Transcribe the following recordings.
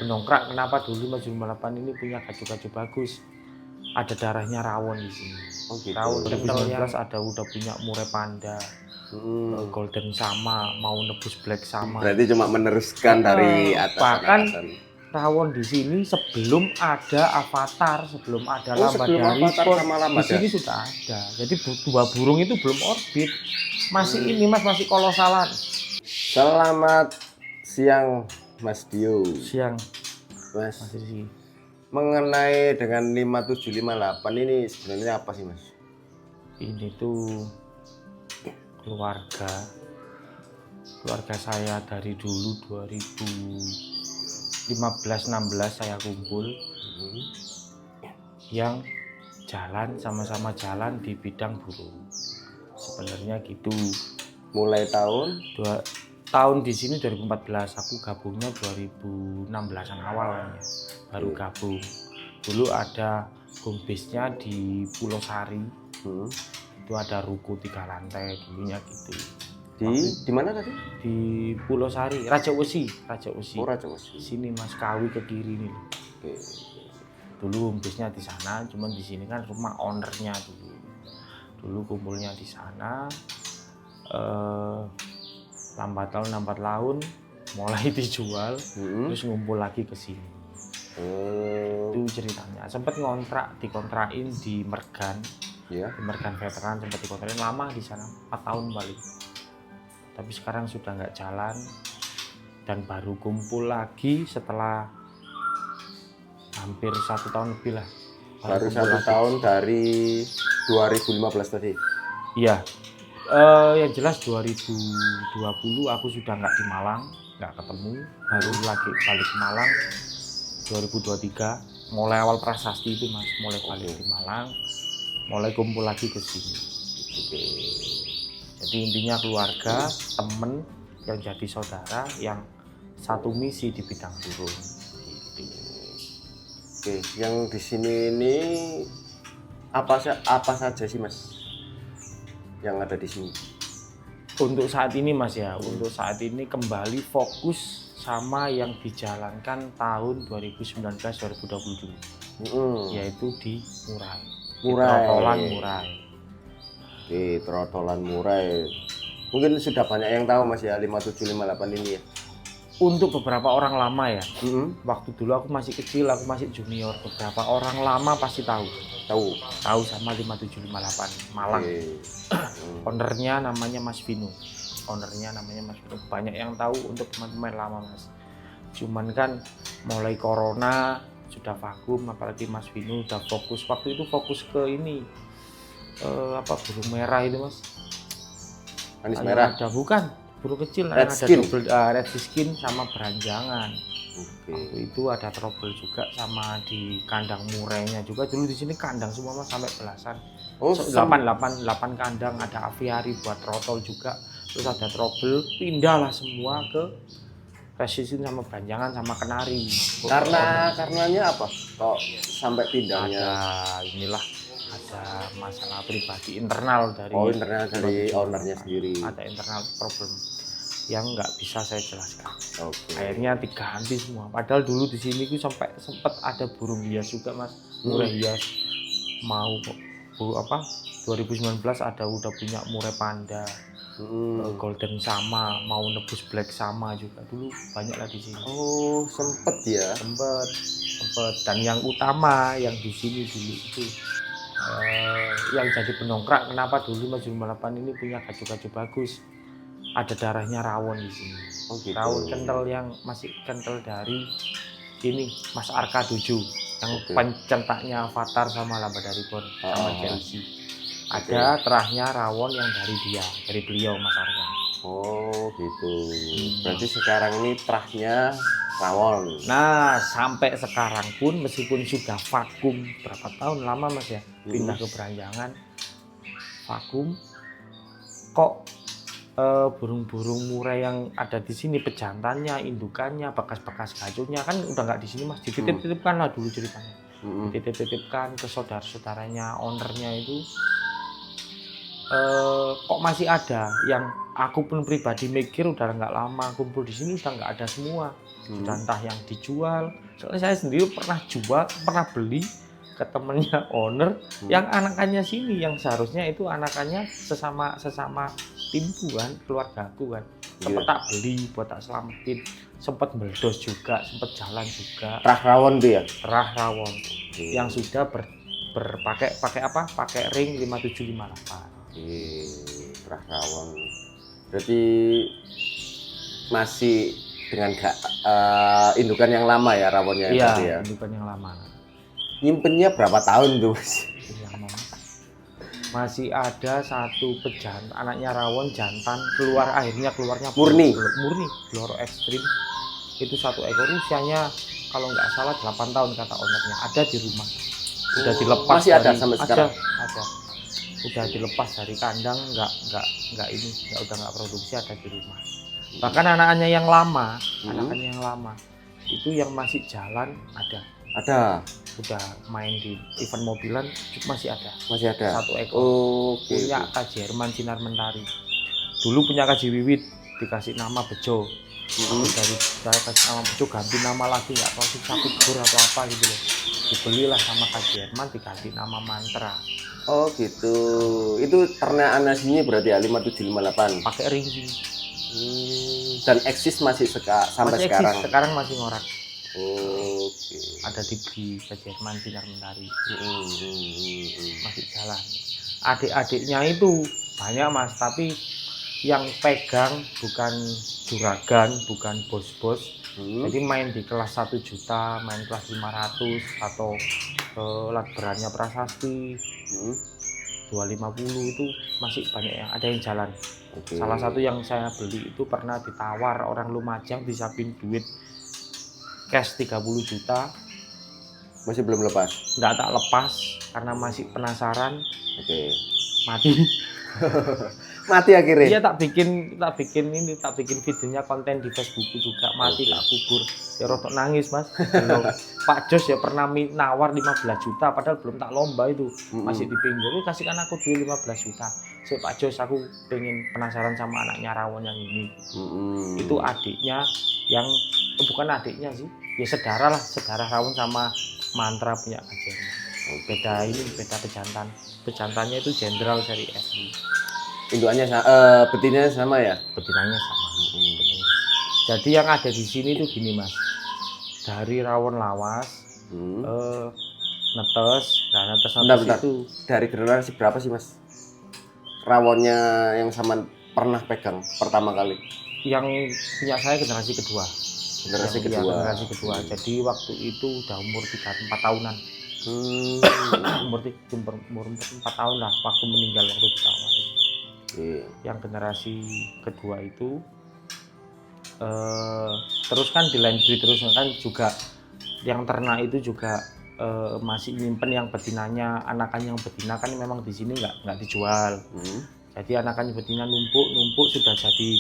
Pendongkrak kenapa dulu Mas 58 ini punya gajah-gajah bagus. Ada darahnya rawon di sini. Oh gitu. Tahun 2019 ada udah punya murai panda, golden sama, mau nebus black sama. Berarti cuma meneruskan dari atas. Bahkan rawon di sini sebelum ada avatar, sebelum ada sebelum avatar sama di sini sudah ada. Jadi dua burung itu belum orbit. Masih ini Mas, masih kolosalan. Selamat siang Mas Dio. Siang Mas. Masih sih. Mengenai dengan 5758 ini sebenarnya apa sih Mas? Ini tuh keluarga saya dari dulu 2015-16 saya kumpul yang jalan sama-sama jalan di bidang burung. Sebenarnya gitu. Mulai tahun di sini 2014, aku gabungnya 2016an awal ya. Baru gabung. Dulu ada home base-nya di Pulau Sari. Itu ada ruko 3 lantai dulunya gitu. Di mana tadi? Di Pulau Sari, Raja Wesi. Oh, Raja Wesi. Sini Mas, Kawi ke kiri nih. Oke. Dulu home base-nya di sana, cuman di sini kan rumah ownernya dulu. Dulu kumpulnya di sana. Lambat laun mulai dijual, terus ngumpul lagi ke sini. Itu ceritanya. Sempat dikontrakin di Mergan. Di Mergan Veteran sempat dikontrakin lama di sana, 4 tahun balik. Tapi sekarang sudah nggak jalan dan baru kumpul lagi setelah hampir 1 tahun lebih lah. Baru 1 tahun dari 2015 tadi. Iya. Yang jelas 2020 aku sudah nggak di Malang, nggak ketemu, baru lagi balik ke Malang 2023, mulai awal prasasti itu Mas, mulai balik di Malang, mulai kumpul lagi ke sini. Jadi intinya keluarga, temen yang jadi saudara, yang satu misi di bidang burung. Gitu. Oke, yang di sini ini apa saja sih Mas yang ada di sini? Untuk saat ini Mas ya, untuk saat ini kembali fokus sama yang dijalankan tahun 2019-2020, yaitu di murai. Trotolan murai. Oke, trotolan murai. Mungkin sudah banyak yang tahu Mas ya 5758 ini ya. Untuk beberapa orang lama ya, waktu dulu aku masih kecil, aku masih junior, beberapa orang lama pasti tahu sama 5758 Malang. Ownernya namanya Mas Vino. Banyak yang tahu untuk teman-teman lama Mas. Cuman kan mulai corona sudah vakum, apalagi Mas Vino udah fokus. Waktu itu fokus ke ini burung merah itu Mas. Anis merah. Ada bukan? Burung kecil red yang skin. Ada double red skin sama beranjangan. Waktu itu ada trouble juga sama di kandang murainya juga. Dulu di sini kandang semua Mas, sampai belasan. 8 kandang, ada aviari buat trotol juga. Terus ada trouble, pindahlah semua ke red skin sama beranjangan sama kenari. Karenanya apa? Kok sampai pindahnya? Ada masalah pribadi internal dari ownernya sendiri. Ada internal problem yang nggak bisa saya jelaskan. Akhirnya diganti semua. Padahal dulu di sini ku sempat ada burung hias juga Mas, murai hias. Mau 2019 udah punya murai panda, golden sama, mau nebus black sama juga. Dulu banyak lah di sini. Oh, sempet ya? Sempet. Dan yang utama yang di sini dulu itu yang jadi pendongkrak kenapa dulu Mas 58 ini punya gajah-gajah bagus. Ada darahnya rawon di sini. Gitu. Rawon kental yang masih kental dari ini Mas Arka 7 yang pencetaknya Avatar sama Labrador sama Chelsea. Ada terahnya rawon yang dari beliau Mas Arka. Oh gitu. Berarti sekarang ini terahnya rawon. Nah, sampai sekarang pun meskipun sudah vakum berapa tahun lama Mas ya, pindah ke beranjangan, vakum, kok burung-burung murai yang ada di sini, pejantannya, indukannya, bekas-bekas gajunya kan udah nggak di sini Mas, dititip-titipkan lah dulu ceritanya. Dititip-titipkan ke saudara-saudaranya, ownernya itu kok masih ada yang aku pun pribadi mikir udah nggak lama kumpul di sini udah nggak ada semua. Sudah entah yang dijual. Soalnya saya sendiri pernah jual, pernah beli ke temennya owner yang anakannya sini, yang seharusnya itu anakannya sesama timku kan, keluargaku kan. Sempet tak beli buat tak selamatin, sempet meledos juga, sempet jalan juga. Rah rawon tuh ya? Rah rawon yang sudah pakai apa? Pakai ring 5758. Rah rawon. Berarti masih dengan indukan yang lama ya rawonnya? Iya, ya? indukan yang lama. Nyimpennya berapa tahun tuh Mas? Masih ada satu pejantan, anaknya rawon jantan akhirnya keluarnya murni bloro ekstrim. Itu satu ekor usianya kalau nggak salah 8 tahun kata ownernya, ada di rumah. Sudah dilepas. Masih ada sampai sekarang? Ada. Udah dilepas dari kandang, udah nggak produksi, ada di rumah. Bahkan anaknya yang lama, itu yang masih jalan ada. Udah main di event mobilan masih ada. Satu ekor. Punya Kak Jerman Sinar Mentari. Dulu punya Kak Wiwit, dikasih nama Bejo. Dari saya kasih nama Bejo, ganti nama lagi, nggak tahu sih sapi gur atau apa gitu loh. Dibelilah sama Kak Jerman, dikasih nama Mantra. Oh gitu. Itu ternak anasinya berarti ya 5758. Pakai ring sini. Dan eksis masih sampai sekarang. Sekarang masih ngorak. Oke. Ada di Jerman Sinar Mentari. Masih jalan. Adik-adiknya itu banyak Mas, tapi yang pegang bukan juragan, bukan bos-bos. Jadi main di kelas 1 juta, main kelas 500 atau berannya prasasti 250 itu masih banyak yang ada yang jalan. Salah satu yang saya beli itu pernah ditawar orang Lumajang, disiapin duit cash 30 juta. Masih belum lepas? Nggak tak lepas karena masih penasaran. Mati. Mati akhirnya? Iya, tak bikin videonya, konten di Facebook juga, mati tak kubur. Ya rotok nangis Mas. Pak Jos ya pernah nawar 15 juta padahal belum tak lomba itu. Masih di pinggir, kasihkan aku duit 15 juta. Pak Jos, aku pengen penasaran sama anaknya rawon yang ini. Itu adiknya yang bukan adiknya sih, ya saudara rawon sama Mantra punya Kak Jerman. Beda pejantannya itu Jenderal seri FI. Indukannya betinanya sama ya? Betinanya sama. Jadi yang ada di sini tuh gini Mas, dari rawon lawas, netes itu dari generasi berapa sih Mas? Rawonnya yang sama pernah pegang pertama kali? Yang punya saya generasi kedua. Generasi kedua. Jadi waktu itu udah umur 4 tahunan. Umur 4 tahun lah waktu meninggal waktu ditawar. Yang generasi kedua itu terus kan di line breed terus kan juga yang ternak itu juga masih nyimpen yang betinanya, anakan yang betina kan memang di sini nggak dijual. Jadi anakan betina numpuk sudah jadi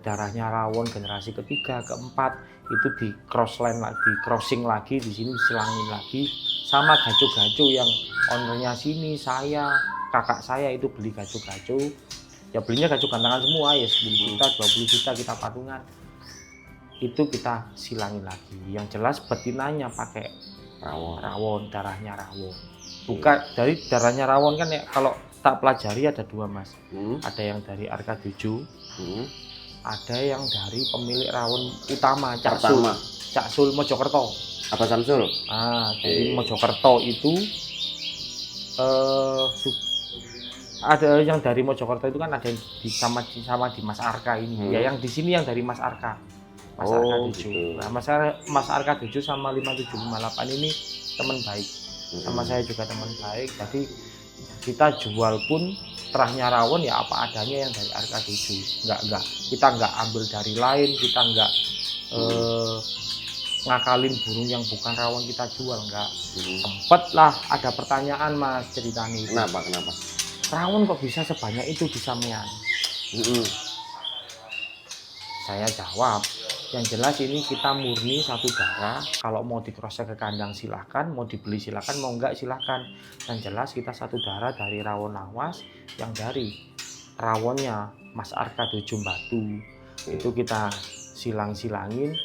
darahnya rawon generasi ketiga, keempat itu di crossing lagi di sini, disilangin lagi sama gaco-gaco yang ownernya sini, kakak saya itu beli gaco-gaco, ya belinya gaco gantangan semua ya 10 juta 20 juta kita patungan, itu kita silangin lagi. Yang jelas betinanya pakai rawon, darahnya rawon, bukan dari darahnya rawon kan ya. Kalau tak pelajari ada 2 Mas, ada yang dari Arka 7, ada yang dari pemilik rawon utama Cak Sul Mojokerto. Apa Samsul? Dari Mojokerto itu ada yang dari Mojokerto itu kan ada yang sama di Mas Arka ini. Ya yang di sini yang dari Mas Arka. Arka 7. Gitu. Nah, Mas Arka 7 sama 5758 ini teman baik. Sama saya juga teman baik. Jadi kita jual pun terahnya rawon ya apa adanya yang dari Arka 7. Kita nggak ambil dari lain, kita nggak ngakalin burung yang bukan rawon kita jual, nggak. Sempet lah ada pertanyaan Mas ceritanya. Kenapa? Rawon kok bisa sebanyak itu di Samyan? Saya jawab, Yang jelas ini kita murni satu darah. Kalau mau di-cross ke kandang silahkan, mau dibeli silahkan, mau enggak silahkan. Yang jelas kita satu darah dari rawon lawas, yang dari rawonnya Mas Arka Dojong Batu. Itu kita silang-silangin.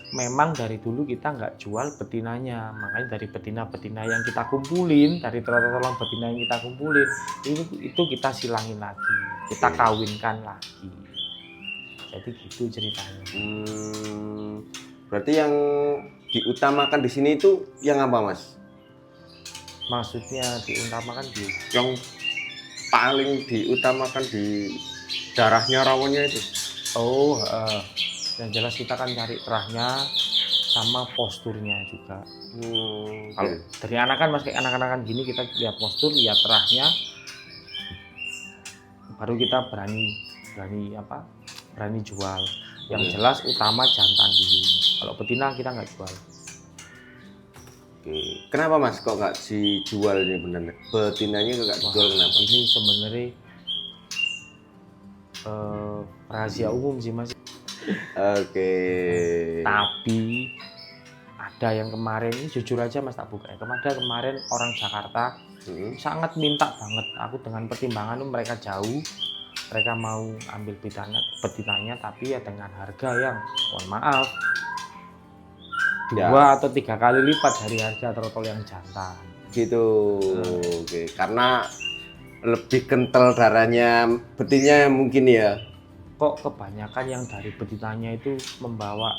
Memang dari dulu kita nggak jual betinanya, makanya dari betina-betina yang kita kumpulin, dari telur-telur betina yang kita kumpulin, itu kita silangin lagi, kita kawinkan lagi. Jadi gitu ceritanya. Berarti yang diutamakan di sini itu yang apa, Mas? Maksudnya diutamakan di Yang paling diutamakan di darahnya rawonnya itu? yang jelas kita kan cari terahnya sama posturnya juga. Kalau dari anakan mas kayak anak-anakan gini kita lihat postur, lihat terahnya, baru kita berani jual. Yang jelas utama jantan dulu. Kalau betina kita nggak jual. Kenapa mas kok nggak dijual ini benar? Betinanya nggak dijual kenapa? Ini sebenarnya rahasia umum sih mas. Tapi ada yang kemarin ini jujur aja mas tak buka ya. Kemarin orang Jakarta sangat minta banget. Aku dengan pertimbangan mereka jauh, mereka mau ambil betinanya tapi ya dengan harga yang mohon maaf 2 atau 3 kali lipat dari harga trotol yang jantan. Gitu. Karena lebih kental darahnya betinanya mungkin ya. Kok kebanyakan yang dari betinanya itu membawa